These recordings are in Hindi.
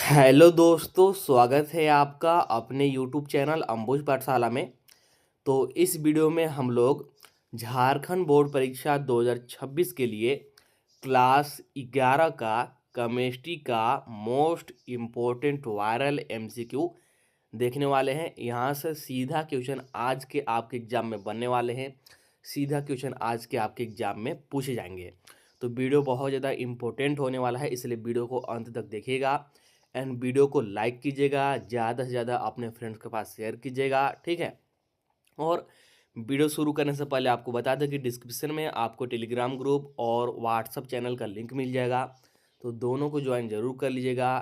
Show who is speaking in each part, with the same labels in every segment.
Speaker 1: हेलो दोस्तों, स्वागत है आपका अपने यूट्यूब चैनल अंबुज पाठशाला में। तो इस वीडियो में हम लोग झारखंड बोर्ड परीक्षा 2026 के लिए क्लास 11 का केमिस्ट्री का मोस्ट इम्पोर्टेंट वायरल एमसीक्यू देखने वाले हैं। यहाँ से सीधा क्वेश्चन आज के आपके एग्जाम में बनने वाले हैं, सीधा क्वेश्चन आज के आपके एग्जाम में पूछे जाएंगे। तो वीडियो बहुत ज़्यादा इम्पोर्टेंट होने वाला है, इसलिए वीडियो को अंत तक देखिएगा एंड वीडियो को लाइक कीजिएगा, ज़्यादा से ज़्यादा अपने फ्रेंड्स के पास शेयर कीजिएगा, ठीक है। और वीडियो शुरू करने से पहले आपको बता दें कि डिस्क्रिप्शन में आपको टेलीग्राम ग्रुप और व्हाट्सअप चैनल का लिंक मिल जाएगा, तो दोनों को ज्वाइन ज़रूर कर लीजिएगा।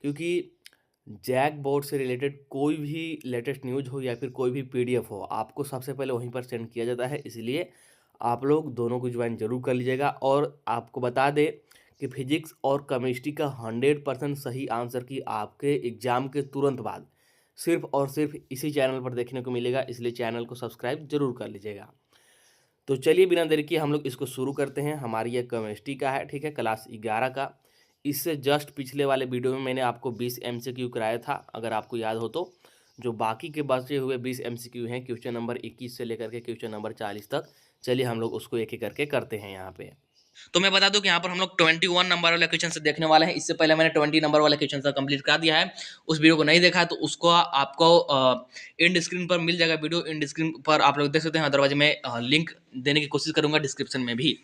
Speaker 1: क्योंकि जैक बोर्ड से रिलेटेड कोई भी लेटेस्ट न्यूज़ हो या फिर कोई भी पीडीएफ हो, आपको सबसे पहले वहीं पर सेंड किया जाता है, इसलिए आप लोग दोनों को ज्वाइन जरूर कर लीजिएगा। और आपको बता दें कि फिजिक्स और केमिस्ट्री का 100% सही आंसर की आपके एग्ज़ाम के तुरंत बाद सिर्फ और सिर्फ इसी चैनल पर देखने को मिलेगा, इसलिए चैनल को सब्सक्राइब जरूर कर लीजिएगा। तो चलिए बिना देरी किए हम लोग इसको शुरू करते हैं। हमारी ये केमिस्ट्री का है, ठीक है, क्लास 11 का। इससे जस्ट पिछले वाले वीडियो में मैंने आपको 20 MCQ कराया था, अगर आपको याद हो तो। जो बाकी के बचे हुए 20 MCQ हैं, क्वेश्चन नंबर 21 से लेकर के क्वेश्चन नंबर 40 तक, चलिए हम लोग उसको एक एक करके करते हैं यहाँ पे।
Speaker 2: तो मैं बता दूं कि यहाँ पर हम लोग 21 नंबर वाले क्वेश्चन से देखने वाले हैं। इससे पहले मैंने 20 नंबर वाले क्वेश्चन से कंप्लीट कर दिया है। उस वीडियो को नहीं देखा है तो उसको आपको इंड स्क्रीन पर मिल जाएगा, वीडियो इंड स्क्रीन पर आप लोग देख सकते हैं, अदरवाइज मैं लिंक देने की कोशिश करूंगा डिस्क्रिप्शन में भी।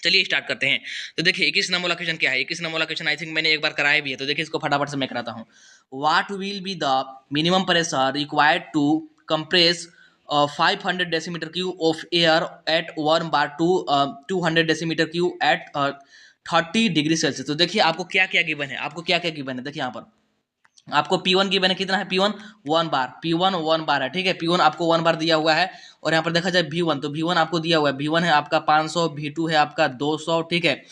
Speaker 2: चलिए स्टार्ट करते हैं। तो देखिए 21 नंबर वाला क्वेश्चन क्या है। 21 नंबर वाला क्वेश्चन आई थिंक मैंने एक बार कराया भी है, तो देखिए इसको फटाफट से मैं कराता हूँ। What will be the minimum pressure required to compress 500 decimetre cube of air at 1 bar to 200 decimetre cube at 30 degree Celsius. तो देखिए आपको क्या क्या गिवन है, आपको क्या क्या गिवन है। देखिए यहाँ पर आपको P1 गिवन है, कितना है P1 1 बार, P1 1 बार है, ठीक है। P1 आपको 1 बार दिया हुआ है। और यहाँ पर देखा जाए V1, तो V1 आपको दिया हुआ है, V1 है आपका 500, V2 है आपका 200, ठीक है।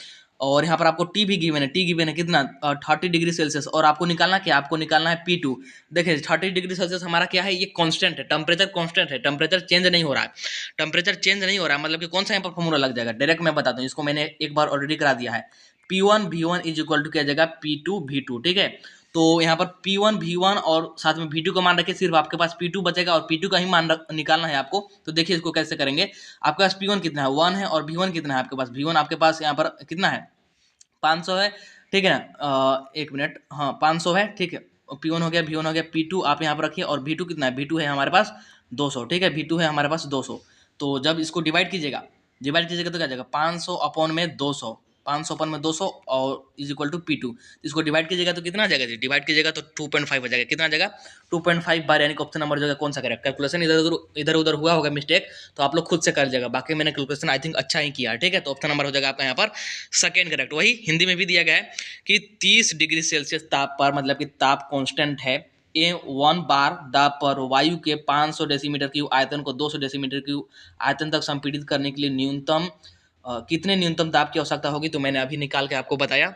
Speaker 2: और यहाँ पर आपको T भी गिवन है, T गिवन है कितना 30 डिग्री सेल्सियस। और आपको निकालना क्या, आपको निकालना है P2। देखिए 30 डिग्री सेल्सियस हमारा क्या है, ये कांस्टेंट है, टेम्परेचर कांस्टेंट है, टेम्परेचर चेंज नहीं हो रहा है। टेम्परेचर चेंज नहीं हो रहा है मतलब कि कौन सा यहाँ पर फॉर्मूला लग जाएगा, डायरेक्ट मैं बताता हूँ, इसको मैंने एक बार ऑलरेडी करा दिया है। P1 V1 is equal to क्या जाएगा P2 V2, ठीक है। तो यहाँ पर P1 V1 और साथ में V2 का मान रखिए, सिर्फ आपके पास P2 बचेगा और P2 का ही मान निकालना है आपको। तो देखिए इसको कैसे करेंगे। आपके पास P1 कितना है 1 है, और V1 कितना है आपके पास, V1 आपके पास यहाँ पर कितना है 500 है, ठीक है ना। एक मिनट, हाँ 500 है, ठीक है। P1 हो गया, V1 हो गया, P2 आप यहाँ पर रखिए। और V2 कितना है, V2 है हमारे पास 200, ठीक है, V2 है हमारे पास 200। तो जब इसको डिवाइड कीजिएगा तो क्या जाएगा 500 अपॉन में 200, 500 अपन में 200 और इज इक्वल टू P2। इसको डिवाइड कीजिएगा तो कितना आ जाएगा जी, डिवाइड कीजिएगा तो 2.5 हो जाएगा। कितना आ जाएगा 2.5 बार, यानी कि ऑप्शन नंबर जो है कौन सा करेक्ट। कैलकुलेशन इधर उधर हुआ होगा मिस्टेक, तो आप लोग खुद से कर लीजिएगा। बाकी मैंने कैलकुलेशन आई थिंक अच्छा ही किया, ठीक है। तो ऑप्शन नंबर हो जाएगा आपका यहाँ पर सेकेंड करेक्ट। वही हिंदी में भी दिया गया है कि 30 डिग्री सेल्सियस ताप पर, मतलब कि ताप कांस्टेंट है, ए 1 बार दाब पर वायु के 500 डेसीमीटर क्यूब आयतन को 200 डेसीमीटर क्यूब आयतन तक संपीड़ित करने के लिए न्यूनतम कितने न्यूनतम दाब की आवश्यकता होगी। तो मैंने अभी निकाल के आपको बताया,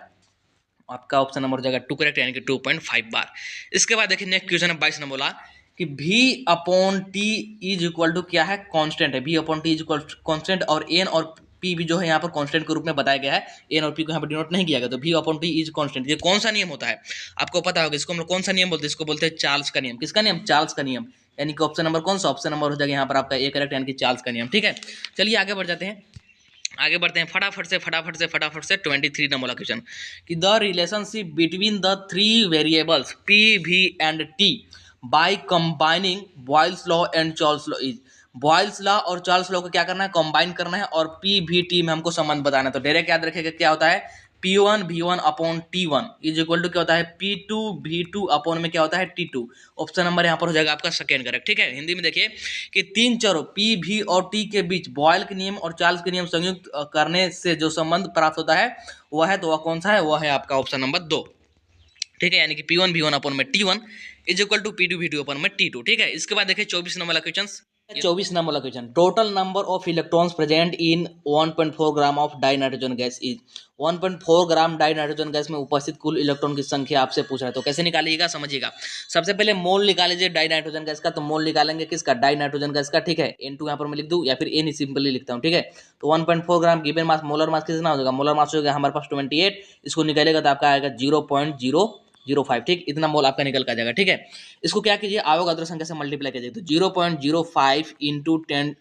Speaker 2: आपका ऑप्शन नंबर हो जाएगा 2 करेक्ट, यानी कि 2.5 बार। इसके बाद देखिए नेक्स्ट क्वेश्चन है 22 नंबर बोला कि V upon T is equal to क्या है, कांस्टेंट है। V upon T is equal constant, और एन और P भी जो है यहाँ पर कांस्टेंट के रूप में बताया गया है। एन और P को यहाँ पर डिनोट नहीं किया गया। तो V upon T is constant, ये कौन सा नियम होता है आपको पता होगा। इसको हम लोग कौन सा नियम बोलते हैं, इसको बोलते हैं चार्ल्स का नियम। किसका नियम, चार्ल्स का नियम। यानी कि ऑप्शन नंबर कौन सा, ऑप्शन नंबर हो जाएगा यहाँ पर आपका ए करेक्ट, यानी कि चार्ल्स का नियम, ठीक है। चलिए आगे बढ़ जाते हैं, आगे बढ़ते हैं फटाफट से 23 नंबर वाला क्वेश्चन कि the relationship between the three variables P V and T by combining Boyle's law and Charles law is. Boyle's law और चार्ल्स लॉ को क्या करना है, कंबाइन करना है, और P V T में हमको संबंध बताना है। तो डायरेक्ट याद रखिएगा क्या होता है, P1 V1 upon T1 is equal to क्या होता है P2 V2 अपॉन में क्या होता है T2। ऑप्शन नंबर यहाँ पर हो जाएगा आपका सेकेंड करेक्ट, ठीक है। हिंदी में देखिए कि तीन चरों P V और T के बीच बॉयल के नियम और चार्ल्स के नियम संयुक्त करने से जो संबंध प्राप्त होता है वह है, तो वह कौन सा है, वह है आपका ऑप्शन नंबर 2, ठीक है। यानी कि P1 V1 अपॉन में T1 is equal to P2 V2 upon में T2, ठीक है। इसके बाद देखिए 24 नंबर वाला क्वेश्चन, 24 नंबर वाला question, total number of electrons present in 1.4 gram of die nitrogen gas is. 1.4 gram die nitrogen gas में उपस्थित कुल इलेक्ट्रॉन की संख्या आपसे पूछ रहा है। तो कैसे निकालिएगा समझिएगा। सबसे पहले मोल निकाल लीजिए डाई नाइट्रोजन गैस का। तो मोल निकालेंगे किसका, डाई नाइट्रोजन गैस का, ठीक है। N2 यहाँ पर मैं लिख दूँ या फिर N सिंपली लिखता हूँ, ठीक है। तो 1.4 ग्राम गिवन मास, मोलर मास कितना हो जाएगा, मोलर मास हो जाएगा हमारे पास 28। इसको निकालेगा तो आपका आएगा 0.0 0.05, ठीक, इतना मोल आपका निकल का जाएगा। ठीक है, इसको क्या कीजिए, अवोगाद्रो संख्या से मल्टीप्लाई कीजिए, तो 0.05 इंटू 10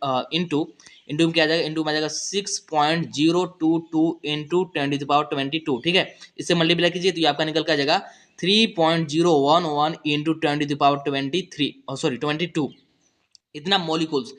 Speaker 2: इंटू में क्या आ जाएगा, इंटू में आ जाएगा 6.022 इंटू 10⁻²2, ठीक है, इससे मल्टीप्लाई कीजिए तो ये आपका निकल का जाएगा 3.011 इंटू 10⁻23 सॉरी 22, इतना मोलिकुल्स।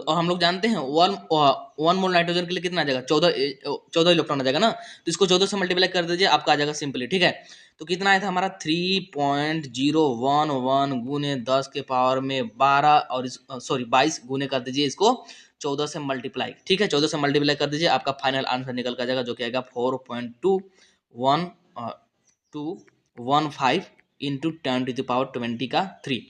Speaker 2: और हम लोग जानते हैं वन मोल नाइट्रोजन के लिए कितना आ जाएगा, 14 इलेक्ट्रॉन आ जाएगा ना, तो इसको 14 से मल्टीप्लाई कर दीजिए, आपका आ जाएगा सिंपली। ठीक है, तो कितना आया था हमारा 3.011 गुने 10 के पावर में 12 और सॉरी 22 गुने कर दीजिए इसको 14 से मल्टीप्लाई। ठीक है, 14 से मल्टीप्लाई कर दीजिए, आपका फाइनल आंसर निकल कर जाएगा, जो कि आएगा 4.215 इंटू 10⁻23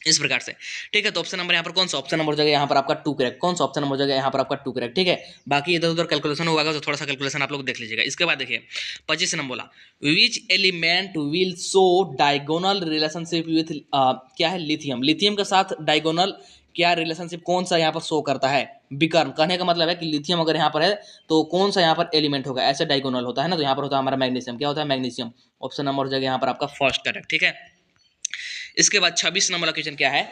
Speaker 2: इस प्रकार से। ठीक है, तो ऑप्शन नंबर यहाँ पर कौन सा, ऑप्शन नंबर जगह यहाँ पर आपका 2 करेक्ट, कौन सा ऑप्शन नंबर जगह यहाँ पर आपका 2 करेक्ट। ठीक है, बाकी इधर उधर कैलकुलेशन होगा तो थोड़ा सा कैलकुलेशन आप लोग देख लीजिएगा। इसके बाद देखिए 25 नंबर बोला, which element will show diagonal relationship with क्या है, लिथियम, लिथियम के साथ डायगोनल क्या रिलेशनशिप, कौन सा यहाँ पर शो करता है, विकर्ण। कहने का मतलब है कि लिथियम अगर यहाँ पर है तो कौन सा यहाँ पर एलिमेंट होगा, ऐसे डायगोनल होता है ना, तो यहाँ पर होता है हमारा मैग्नीशियम। क्या होता है, मैग्नीशियम। ऑप्शन नंबर जगह यहाँ पर आपका फर्स्ट करेक्ट। ठीक है, इसके बाद 26 नंबर का क्वेश्चन क्या है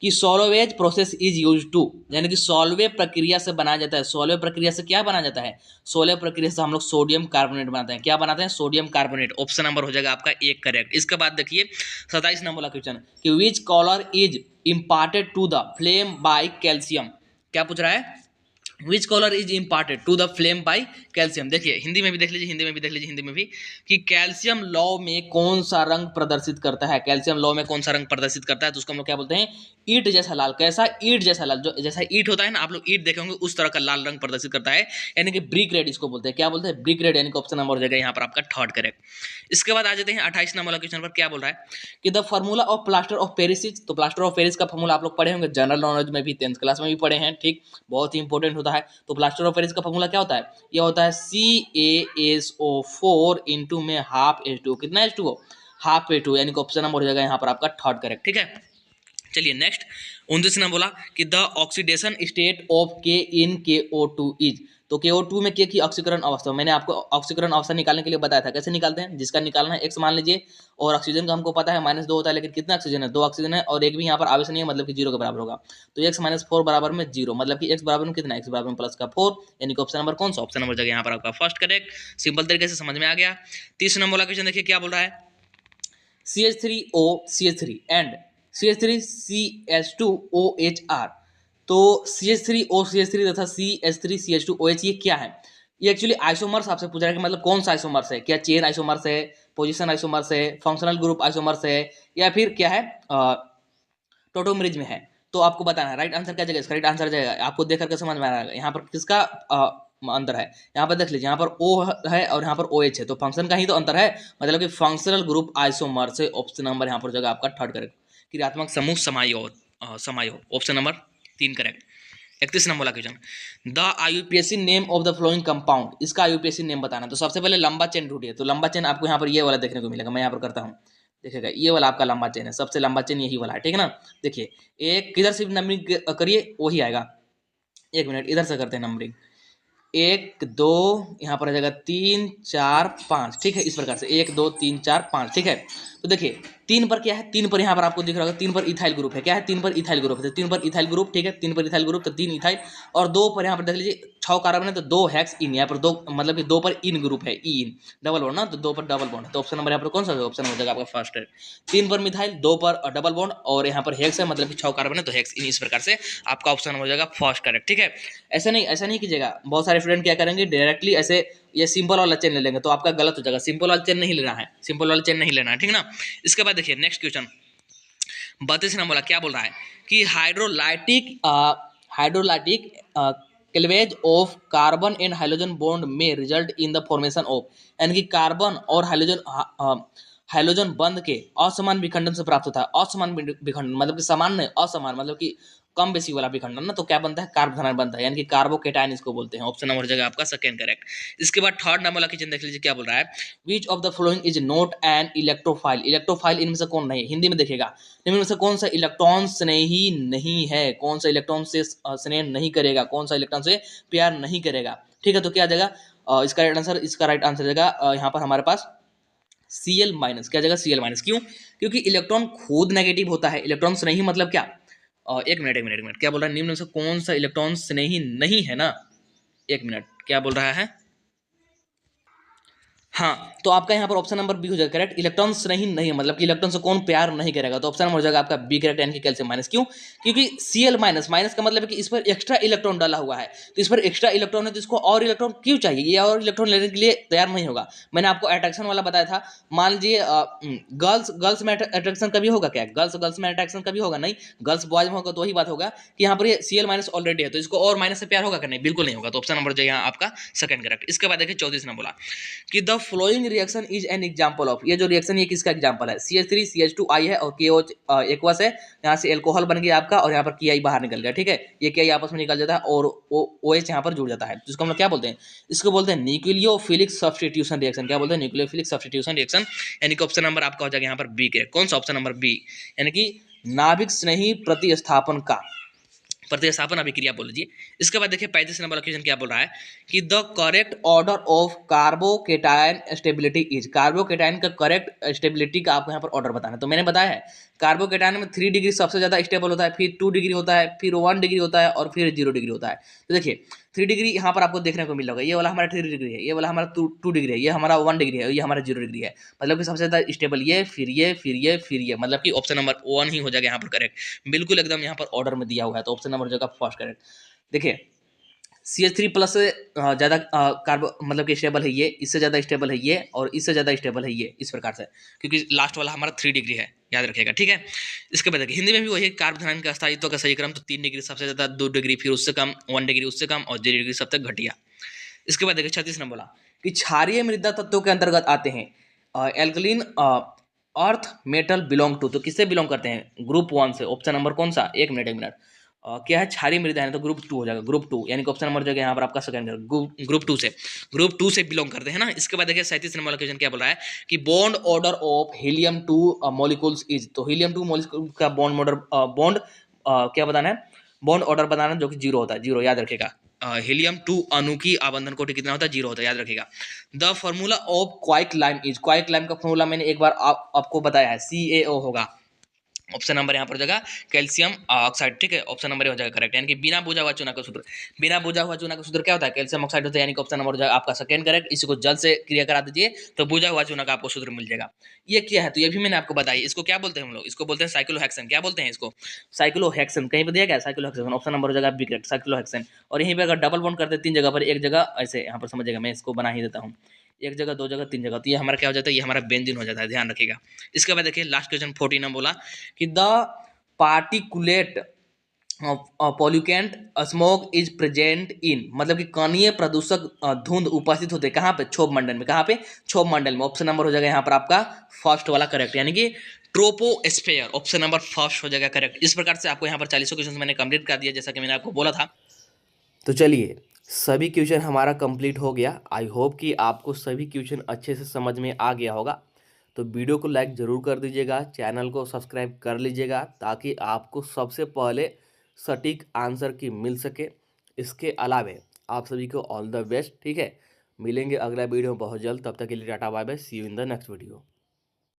Speaker 2: कि Solvay process is use to, यानी कि सॉल्वे प्रक्रिया से बनाया जाता है, सॉल्वे प्रक्रिया से क्या बनाया जाता है, सॉल्वे प्रक्रिया से हम लोग सोडियम कार्बोनेट बनाते हैं। क्या बनाते हैं, सोडियम कार्बोनेट। ऑप्शन नंबर हो जाएगा आपका एक करेक्ट। इसके बाद देखिए 27 नंबर का क्वेश्चन कि which colour is imparted to the flame by calcium. क्या पूछ रहा है, which colour is imparted to the flame by calcium. देखिए हिंदी में भी देख लीजिए, हिंदी में भी देख लीजिए, हिंदी में भी कि कैल्शियम लौ में कौन सा रंग प्रदर्शित करता है, कैल्शियम लौ में कौन सा रंग प्रदर्शित करता है, तो उसको हम लोग क्या बोलते हैं, ईट जैसा लाल। कैसा, ईट जैसा लाल, जो जैसा ईट होता है ना, आप लोग ईट देखे होंगे उस तरह का लाल रंग प्रदर्शित करता है, यानी कि ब्रिक रेड इसको बोलते हैं। क्या बोलते हैं, ब्रिक रेड, यानी कि ऑप्शन नंबर हो जाएगा यहाँ पर आपका थर्ड करेक्ट। इसके बाद आ जाते हैं 28 नंबर क्वेश्चन पर। क्या बोल रहा है कि the formula of plaster of Paris is, तो प्लास्टर ऑफ पेरिस का फॉर्मूला आप लोग पढ़े होंगे, जनरल नॉलेज में भी 10th क्लास में भी पढ़े हैं। ठीक, बहुत ही इंपॉर्टेंट होता है। तो प्लास्टर ऑफ पेरिस का फॉर्मूला क्या होता है, ये होता है CaSO4 इंटू में हाफ H2O, कितना H2O, हाफ H2O, यानी कि ऑप्शन नंबर हो जाएगा यहाँ पर आपका थर्ड करेक्ट। ठीक है, चलिए नेक्स्ट 29 ने बोला कि द ऑक्सीडेशन स्टेट ऑफ के इन KO2 इज, तो KO2 में के की ऑक्सीकरण अवस्था, मैंने आपको ऑक्सीकरण अवस्था निकालने के लिए बताया था, कैसे निकालते हैं, जिसका निकालना है X मान लीजिए, और ऑक्सीजन का हमको पता है -2 होता है, लेकिन कितना ऑक्सीजन है, 2 ऑक्सीजन है, और एक भी यहाँ पर आवेश नहीं है, मतलब कि 0 के बराबर होगा, तो X - 4 बराबर में 0, मतलब कि X बराबर में कितना, X बराबर में प्लस का 4, यानी कि ऑप्शन नंबर कौन सा, ऑप्शन नंबर जगह यहाँ पर आपका फर्स्ट करेक्ट। सिंपल तरीके से समझ में आ गया। 30 नंबर वाला क्वेश्चन देखिए क्या बोल रहा है, CH3O CH3 एंड CH3CH2OHR, तो CH3O CH3 तथा CH3CH2OH ये क्या है, ये एक्चुअली आइसोमर्स आपसे पूछ रहा है कि मतलब कौन सा आइसोमर्स है, क्या चेन आइसोमर्स है, पोजीशन आइसोमर्स है, फंक्शनल ग्रुप आइसोमर्स है, या फिर क्या है टोटोमरीज में है। तो आपको बताना है राइट आंसर क्या जाएगा, इसका राइट आंसर जाएगा, आपको देख करके समझ में आ रहा है यहाँ पर किसका अंतर है। यहाँ पर देख लीजिए, यहाँ पर O है और यहाँ पर OH है, तो फंक्शन का ही तो अंतर है, मतलब कि फंक्शनल ग्रुप आइसोमर से ऑप्शन नंबर यहाँ पर जगह आपका थर्ड करेक्ट। क्रियात्मक समूह समायो ऑप्शन नंबर 3 करेक्ट। 31 नंबर वाला question, the IUPAC name of the flowing compound, इसका IUPAC नेम बताना। तो सबसे पहले लंबा चेन ढूंढिए, तो लंबा चेन आपको यहाँ पर ये वाला देखने को मिलेगा, मैं यहाँ पर करता हूँ, देखिएगा ये वाला आपका लंबा चेन है, सबसे लंबा चेन यही वाला है, ठीक है ना। देखिए एक किधर से नंबरिंग करिए वही आएगा, एक मिनट इधर से करते हैं नंबरिंग, 1 2 यहाँ पर आ जाएगा 3 4 5, ठीक है, इस प्रकार से 1 2 3 4 5, ठीक है। तो देखिए 3 पर क्या है, 3 पर यहाँ पर आपको दिख रहा होगा, 3 पर इथाइल ग्रुप है, क्या है 3 पर इथाइल ग्रुप है, तो 3 पर इथाइल ग्रुप, ठीक है, 3 पर इथाइल ग्रुप तो 3 इथाइल, और 2 पर यहाँ पर देख लीजिए 6 कार्बन है तो 2 हेक्स इन, यहाँ पर 2 मतलब कि 2 पर इन ग्रुप है, ई इन डबल बॉन्ड ना, तो 2 पर डबल बॉन्ड है, तो ऑप्शन नंबर यहाँ पर कौन सा ऑप्शन हो जाएगा आपका फर्स्ट है। 3 पर मिथाइल, 2 पर डबल बॉन्ड, और यहाँ पर हेक्स है, मतलब कि 6 कार्बन है तो हेक्स इन, इस प्रकार से आपका ऑप्शन हो जाएगा फर्स्ट करेक्ट। ठीक है, ऐसा नहीं कीजिएगा, बहुत सारे स्टूडेंट क्या करेंगे डायरेक्टली ऐसे ये सिंपल वाला चेन ले लेंगे, तो आपका गलत हो जाएगा, सिंपल वाला चेन नहीं लेना है, सिंपल वाला चेन नहीं लेना है, ठीक ना। इसके बाद देखिए नेक्स्ट क्वेश्चन 32 नंबर बोला, क्या बोल रहा है कि hydrolytic cleavage of carbon and hydrogen bond में result in the formation of, यानी कि कार्बन और हाइड्रोजन बंध के असमान विखंडन से प्राप्त होता है। असमान विखंडन मतलब कि समान नहीं, असमान मतलब कि कम बेसी वाला विखंडन ना, तो क्या बनता है, कार्बोनाइट बनता है, यानी कि कार्बोकेटायन इसको बोलते हैं। ऑप्शन नंबर हो जाएगा आपका सेकंड करेक्ट। इसके बाद थर्ड नंबर वाला क्वेश्चन देख लीजिए क्या बोल रहा है, which of the following is not an electrophile. Electrophile इनमें से कौन नहीं है, हिंदी में देखिएगा, इनमें से कौन सा इलेक्ट्रॉन स्नेही नहीं है, कौन सा इलेक्ट्रॉन से स्नेह नहीं करेगा, कौन सा इलेक्ट्रॉन से प्यार नहीं करेगा, ठीक है। तो क्या आ जाएगा इसका राइट आंसर जाएगा यहाँ पर हमारे पास Cl माइनस, क्या जगह Cl माइनस, क्यों? क्योंकि इलेक्ट्रॉन खुद नेगेटिव होता है, इलेक्ट्रॉन स्नेही मतलब क्या? एक मिनट, क्या बोल रहा है? निम्न में से कौन सा इलेक्ट्रॉन स्नेही नहीं है ना? एक मिनट, क्या बोल रहा है? हाँ, तो आपका यहाँ पर ऑप्शन नंबर बी हो जाएगा करेक्ट। इलेक्ट्रॉन नहीं नहीं मतलब कि इलेक्ट्रॉन से कौन प्यार नहीं करेगा, तो ऑप्शन नंबर हो जाएगा आपका बी करेक्ट, यानी कि कैल्शियम माइनस। क्यों? क्योंकि Cl माइनस, माइनस का मतलब है कि इस पर एक्स्ट्रा इलेक्ट्रॉन डाला हुआ है, तो इस पर एक्स्ट्रा इलेक्ट्रॉन है तो इसको और इलेक्ट्रॉन क्यों चाहिए, ये और इलेक्ट्रॉन लेने के लिए तैयार नहीं होगा। मैंने आपको अट्रैक्शन वाला बताया था, मान लीजिए गर्ल्स गर्ल्स में अट्रैक्शन कभी होगा क्या? गर्ल्स गर्ल्स में अट्रैक्शन कभी होगा? नहीं। गर्ल्स बॉयज में होगा तो वही बात होगा कि यहाँ पर ये Cl माइनस ऑलरेडी है, तो इसको और माइनस से प्यार होगा क्या? नहीं, बिल्कुल नहीं होगा। तो ऑप्शन नंबर जो यहाँ आपका सेकंड करेक्ट। इसके बाद देखिए 34 ने बोला कि the flowing reaction is an example of, ये जो रिएक्शन ये किसका एग्जांपल है? CH3 CH2 I है और KO एक्वस है, यहाँ से एल्कोहल बन गया आपका और यहाँ पर KI बाहर निकल गया, ठीक है। ये KI आपस में निकल जाता है और OH यहाँ पर जुड़ जाता है, जिसको हम लोग क्या बोलते हैं? इसको बोलते हैं न्यूक्लियोफिलिक सब्स्टिट्यूशन रिएक्शन। क्या बोलते हैं? न्यूक्लियोफिलिक सब्स्टिट्यूशन रिएक्शन, यानी कि ऑप्शन नंबर आपका हो जाएगा यहाँ पर बी के। कौन सा? ऑप्शन नंबर बी, यानी कि नाभिक स्नेही प्रतिस्थापन का, प्रतिस्थापन अभिक्रिया बोल लीजिए। इसके बाद देखिए 35 नंबर क्वेश्चन क्या बोल रहा है कि the correct order of carbocation stability is, carbocation का करेक्ट स्टेबिलिटी का आपको यहाँ पर ऑर्डर बताना है। तो मैंने बताया है कार्बोकेटायन में 3 डिग्री सबसे ज्यादा स्टेबल होता है, फिर 2 डिग्री होता है, फिर 1 डिग्री होता है और फिर 0 डिग्री होता है। तो देखिए 3 डिग्री यहाँ पर आपको देखने को मिल होगा, ये वाला हमारा 3 डिग्री है, ये वाला हमारा 2 डिग्री है, ये हमारा 1 डिग्री है, ये हमारा 0 डिग्री है। मतलब कि सबसे ज्यादा स्टेबल ये, फिर ये, फिर ये, फिर ये, मतलब कि ऑप्शन नंबर 1 ही हो जाएगा यहाँ पर करेक्ट। बिल्कुल एकदम यहाँ पर ऑर्डर में दिया हुआ है, तो ऑप्शन नंबर हो जाएगा फर्स्ट करेक्ट। देखिए CH3 प्लस से ज़्यादा कार्बो मतलब कि स्टेबल है ये, इससे ज़्यादा स्टेबल है ये और इससे ज़्यादा स्टेबल है ये, इस प्रकार से, क्योंकि लास्ट वाला हमारा 3 डिग्री है, याद रखिएगा, ठीक है। इसके बाद देखिए हिंदी में भी वही कार्बोनाइन का स्थायित्व का सही क्रम तो 3 डिग्री सबसे ज़्यादा, 2 डिग्री फिर उससे कम, 1 डिग्री उससे कम और 0 डिग्री सबसे घटिया। इसके बाद देखिए 36 नंबर बोला कि क्षारीय मृदा तत्वों के अंतर्गत आते हैं alkaline earth metal belong to, तो किससे बिलोंग करते हैं? ग्रुप 1 से। ऑप्शन नंबर कौन सा? एक मिनट क्या है? क्षारीय मृदा है, तो ग्रुप 2 हो जाएगा, ग्रुप 2, यानी कि ऑप्शन नंबर जो है यहाँ पर आपका सेकंड ग्रुप 2 से, ग्रुप 2 से बिलोंग करते हैं ना। इसके बाद देखिए 37 नंबर क्वेश्चन क्या बोल रहा है कि bond order of helium 2 molecules is, तो हीलियम 2 मॉलिक्यूल का बॉन्ड क्या बताना है? बॉन्ड ऑर्डर बताना जो कि 0 होता है, 0 याद रखेगा। हीलियम 2 अणु की आबंधन कोटि कितना होता है? 0 होता है, याद रखिएगा। The formula of quick lime is, quick lime का फॉर्मूला मैंने एक बार आपको बताया है, CaO होगा। ऑप्शन नंबर यहाँ पर हो जाएगा कैल्शियम ऑक्साइड, ठीक है। ऑप्शन नंबर हो जाएगा करेक्ट, यानी कि बिना बुझा हुआ चूना का सूत्र, बिना बुझा हुआ चूना का सूत्र क्या होता है? कैल्शियम ऑक्साइड होता है, यानी कि ऑप्शन नंबर हो जाएगा आपका सेकंड करेक्ट। इसी को जल से क्रिया करा दीजिए तो बुझा हुआ चूना का आपको सूत्र मिल जाएगा। ये क्या है? तो ये भी मैंने आपको बताया, इसको क्या बोलते हैं हम लोग? इसको बोलते हैं साइक्लोहेक्सेन। क्या बोलते हैं इसको? साइक्लोहेक्सेन। कहीं पर दिया गया साइक्लोहेक्सेन, ऑप्शन नंबर हो जाएगा बी करेक्ट, साइक्लोहेक्सेन। और यहीं पर अगर डबल बॉन्ड करते 3 जगह पर, एक जगह ऐसे यहाँ पर समझिएगा, मैं इसको बना ही देता हूँ, एक जगह, 2 जगह, 3 जगह, तो ये हमारा क्या हो जाता है? ये हमारा बेंजीन हो जाता है, ध्यान रखिएगा। इसके बाद देखिए लास्ट क्वेश्चन 14 में बोला कि the particulate pollutant smoke is present in, मतलब कि कणीय प्रदूषक धुंध उपस्थित होते हैं कहाँ पे? क्षोभ मंडल में। कहाँ पे? क्षोभ मंडल में। ऑप्शन नंबर हो जाएगा यहाँ पर आपका फर्स्ट वाला करेक्ट, यानी कि ट्रोपोस्फेयर, ऑप्शन नंबर फर्स्ट हो जाएगा करेक्ट। इस प्रकार से आपको यहाँ पर 40 क्वेश्चन मैंने कंप्लीट कर दिया, जैसा कि मैंने आपको बोला था।
Speaker 1: तो चलिए सभी क्वेश्चन हमारा कंप्लीट हो गया। आई होप कि आपको सभी क्वेश्चन अच्छे से समझ में आ गया होगा। तो वीडियो को लाइक ज़रूर कर दीजिएगा, चैनल को सब्सक्राइब कर लीजिएगा ताकि आपको सबसे पहले सटीक आंसर की मिल सके। इसके अलावे आप सभी को ऑल द बेस्ट, ठीक है। मिलेंगे अगला वीडियो बहुत जल्द, तब तक के लिए tata bye bye, see you in the next video.